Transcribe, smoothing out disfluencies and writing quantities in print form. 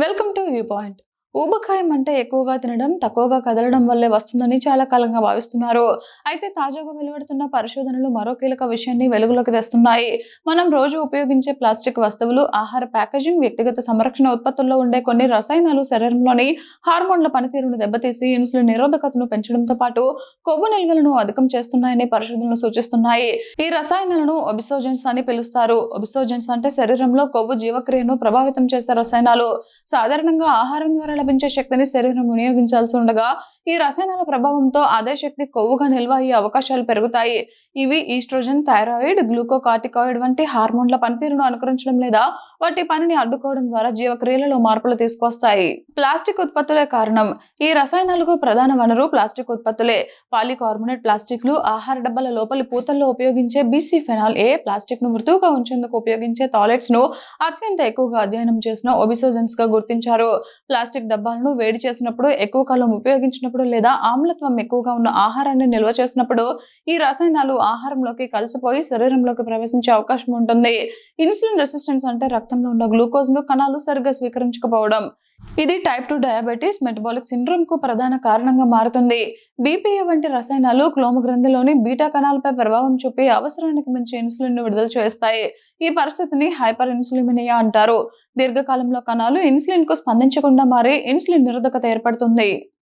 Welcome to view point. ఊబకాయం అంటే ఎక్కువగా తినడం, తక్కువగా కదలడం వల్లే వస్తుందని చాలా కాలంగా భావిస్తున్నారు. అయితే తాజాగా వెలువడుతున్న పరిశోధనలు మరో కీలక విషయాన్ని వెలుగులోకి తెస్తున్నాయి. మనం రోజు ఉపయోగించే ప్లాస్టిక్ వస్తువులు, ఆహార ప్యాకేజింగ్, వ్యక్తిగత సంరక్షణ ఉత్పత్తుల్లో ఉండే కొన్ని రసాయనాలు శరీరంలోని హార్మోన్ల పనితీరును దెబ్బతీసి ఇన్సులిన్ నిరోధకతను పెంచడంతో పాటు కొవ్వు నిల్వలను అధికం చేస్తున్నాయని పరిశోధనలు సూచిస్తున్నాయి. ఈ రసాయనాలను ఒబిసోజెన్స్ అని పిలుస్తారు. ఒబిసోజెన్స్ అంటే శరీరంలో కొవ్వు జీవక్రియను ప్రభావితం చేసే రసాయనాలు. సాధారణంగా ఆహారం ద్వారా లభించే శక్తిని శరీరం వినియోగించాల్సి ఉండగా, ఈ రసాయనాల ప్రభావంతో అదే శక్తి కొవ్వుగా నిల్వ అయ్యే అవకాశాలు పెరుగుతాయి. ఇవి ఈస్ట్రోజన్, థైరాయిడ్, గ్లూకోకార్టికాయిడ్ వంటి హార్మోన్ల పనితీరును అనుకరించడం లేదా వాటి పనిని అడ్డుకోవడం ద్వారా జీవక్రియలలో మార్పులు తీసుకొస్తాయి. ప్లాస్టిక్ ఉత్పత్తులే కారణం. ఈ రసాయనాలకు ప్రధాన వనరు ప్లాస్టిక్ ఉత్పత్తులే. పాలికార్బోనేట్ ప్లాస్టిక్లు, ఆహార డబ్బాల లోపలి పూతల్లో ఉపయోగించే బిసిఫెనాల్ ఏ, ప్లాస్టిక్ ను మృదువుగా ఉంచేందుకు ఉపయోగించే థాలెట్స్ ను అత్యంత ఎక్కువగా అధ్యయనం చేసిన ఒబిసోజెన్స్ గా గుర్తించారు. ప్లాస్టిక్ డబ్బాలను వేడి చేసినప్పుడు, ఎక్కువ కాలం ఉపయోగించినప్పుడు లేదా ఆమ్లత్వం ఎక్కువగా ఉన్న ఆహారాన్ని నిల్వ చేసినప్పుడు ఈ రసాయనాలు ఆహారంలోకి కలిసిపోయి శరీరంలోకి ప్రవేశించే అవకాశం ఉంటుంది. ఇన్సులిన్ రెసిస్టెన్స్ అంటే రక్తంలో ఉన్న గ్లూకోజ్ ను కణాలు సరిగ్గా స్వీకరించకపోవడం. ఇది టైప్ 2 డయాబెటీస్, మెటబాలిక్ సిండ్రోమ్ కు ప్రధాన కారణంగా మారుతుంది. బీపీఏ వంటి రసాయనాలు క్లోమ గ్రంథిలోని బీటా కణాలపై ప్రభావం చూపి అవసరానికి మించి ఇన్సులిన్ ను విడుదల చేస్తాయి. ఈ పరిస్థితిని హైపర్ ఇన్సులిమినియా అంటారు. దీర్ఘకాలంలో కణాలు ఇన్సులిన్ కు స్పందించకుండా మారి ఇన్సులిన్ నిరోధకత ఏర్పడుతుంది.